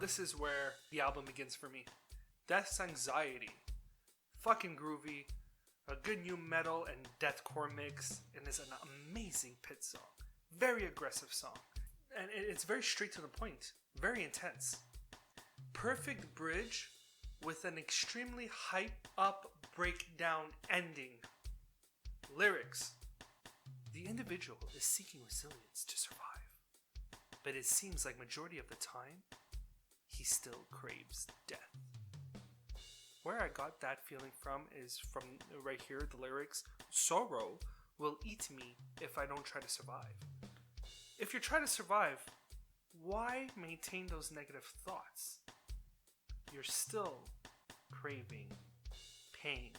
this is where the album begins for me. Death's Anxiety. Fucking groovy. A good new metal and deathcore mix, and is an amazing pit song. Very aggressive song. And it's very straight to the point. Very intense. Perfect bridge with an extremely hype up breakdown ending. Lyrics. The individual is seeking resilience to survive, but it seems like majority of the time, he still craves death. Where I got that feeling from is from right here, the lyrics. Sorrow will eat me if I don't try to survive. If you're trying to survive, why maintain those negative thoughts? You're still craving pain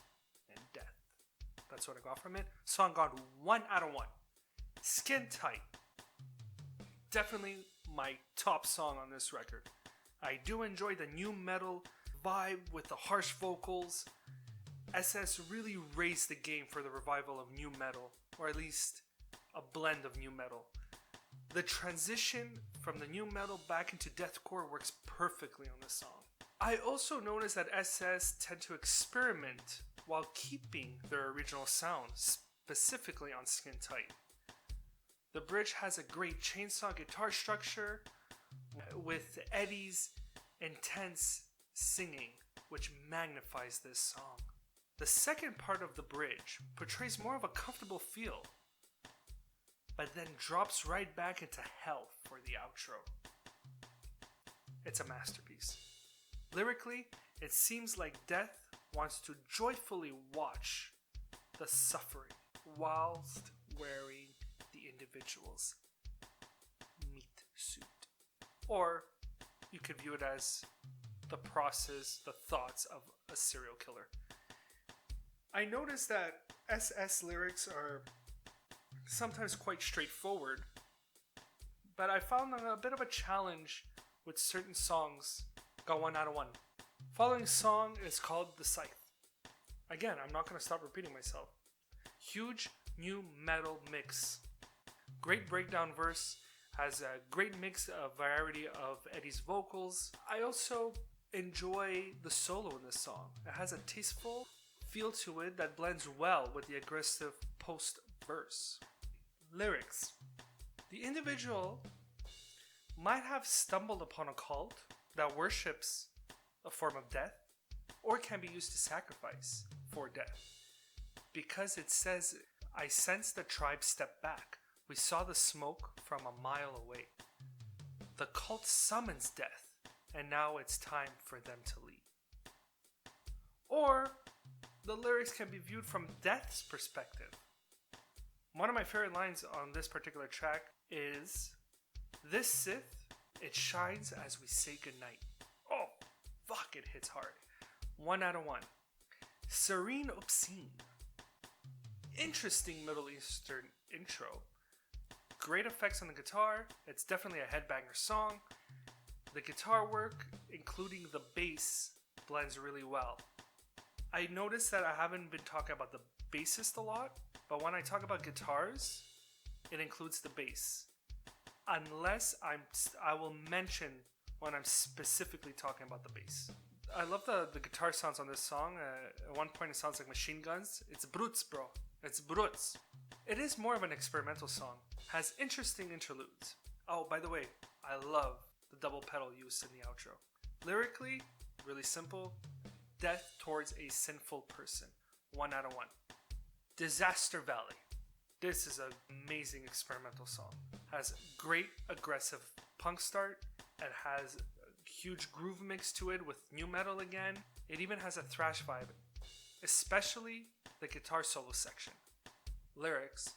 and death. That's what I got from it. Song got 1 out of 1. Skin Tight. Definitely my top song on this record. I do enjoy the new metal vibe with the harsh vocals. SS really raised the game for the revival of new metal, or at least a blend of new metal. The transition from the new metal back into deathcore works perfectly on this song. I also noticed that SS tend to experiment while keeping their original sound, specifically on Skin Tight. The bridge has a great chainsaw guitar structure with Eddie's intense singing, which magnifies this song. The second part of the bridge portrays more of a comfortable feel, but then drops right back into hell for the outro. It's a masterpiece. Lyrically, it seems like Death wants to joyfully watch the suffering whilst wearing the individual's meat suit. Or you could view it as the process, the thoughts of a serial killer. I noticed that SS lyrics are sometimes quite straightforward, but I found a bit of a challenge with certain songs. Got 1 out of 1. Following song is called The Scythe. Again, I'm not going to stop repeating myself. Huge new metal mix. Great breakdown verse. Has a great mix of variety of Eddie's vocals. I also enjoy the solo in this song. It has a tasteful feel to it that blends well with the aggressive post-verse. Lyrics. The individual might have stumbled upon a cult that worships a form of death, or can be used to sacrifice for death. Because it says, I sense the tribe step back. We saw the smoke from a mile away. The cult summons death, and now it's time for them to leave. Or, the lyrics can be viewed from Death's perspective. One of my favorite lines on this particular track is, this Sith, it shines as we say goodnight. Oh, fuck, it hits hard. 1 out of 1. Serene Obscene. Interesting Middle Eastern intro. Great effects on the guitar. It's definitely a headbanger song. The guitar work, including the bass, blends really well. I noticed that I haven't been talking about the bassist a lot, but when I talk about guitars, it includes the bass. Unless I will mention when I'm specifically talking about the bass. I love the guitar sounds on this song. At one point it sounds like machine guns. It's brutes, bro. It's brutes. It is more of an experimental song. Has interesting interludes. Oh, by the way, I love the double pedal used in the outro. Lyrically, really simple. Death towards a sinful person. 1 out of 1. Disaster Valley. This is an amazing experimental song. Has great aggressive punk start. It has a huge groove mix to it with new metal again. It even has a thrash vibe, especially the guitar solo section. Lyrics.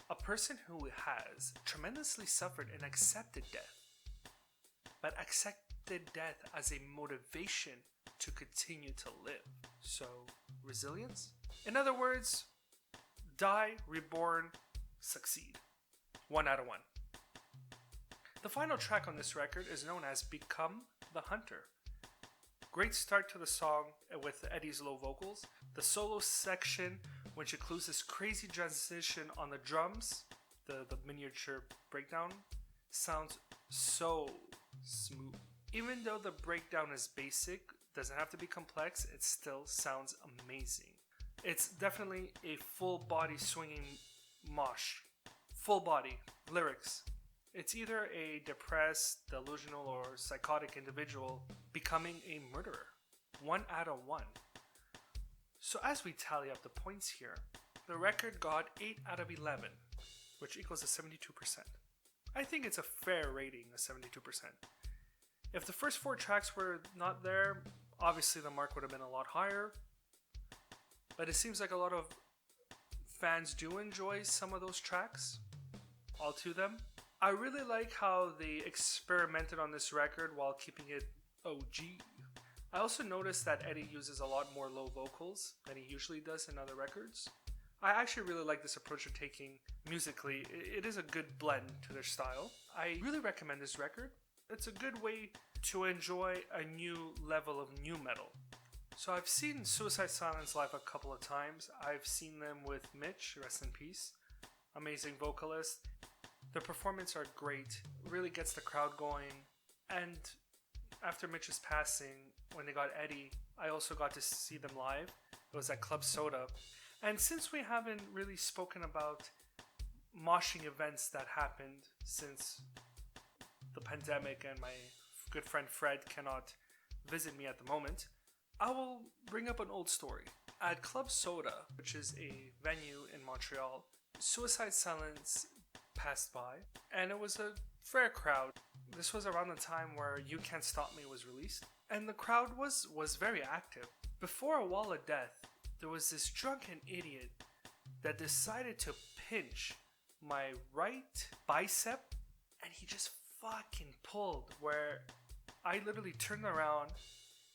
A person who has tremendously suffered and accepted death, but accepted death as a motivation to continue to live. So, resilience? In other words, die, reborn, succeed. 1 out of 1. The final track on this record is known as Become the Hunter. Great start to the song with Eddie's low vocals. The solo section, which includes this crazy transition on the drums, the miniature breakdown, sounds so smooth. Even though the breakdown is basic, doesn't have to be complex, it still sounds amazing. It's definitely a full body swinging mosh. Full body, lyrics. It's either a depressed, delusional, or psychotic individual becoming a murderer. 1 out of 1. So as we tally up the points here, the record got 8 out of 11, which equals a 72%. I think it's a fair rating, a 72%. If the first 4 tracks were not there, obviously the mark would have been a lot higher. But it seems like a lot of fans do enjoy some of those tracks, all to them. I really like how they experimented on this record while keeping it OG. I also noticed that Eddie uses a lot more low vocals than he usually does in other records. I actually really like this approach they're taking musically. It is a good blend to their style. I really recommend this record. It's a good way to enjoy a new level of new metal. So I've seen Suicide Silence live a couple of times. I've seen them with Mitch, rest in peace. Amazing vocalist. Their performances are great. Really gets the crowd going. And after Mitch's passing, when they got Eddie, I also got to see them live. It was at Club Soda. And since we haven't really spoken about moshing events that happened since the pandemic and my good friend Fred cannot visit me at the moment, I will bring up an old story. At Club Soda, which is a venue in Montreal, Suicide Silence passed by, and it was a fair crowd. This was around the time where You Can't Stop Me was released, and the crowd was very active. Before A Wall of Death, there was this drunken idiot that decided to pinch my right bicep, and he just fucking pulled where I literally turned around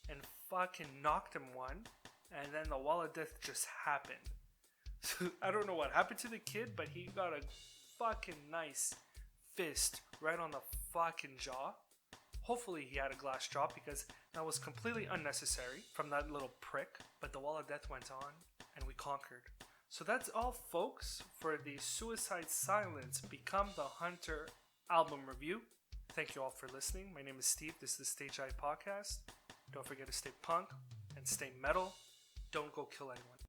and fucking knocked him one, and then the Wall of Death just happened. So I don't know what happened to the kid, but he got a fucking nice fist right on the fucking jaw. Hopefully he had a glass jaw, because that was completely unnecessary from that little prick. But the Wall of Death went on, and we conquered. So that's all, folks, for the Suicide Silence Become the Hunter album review. Thank you all for listening. My name is Steve. This is the Stage Eye Podcast. Don't forget to stay punk and stay metal. Don't go kill anyone.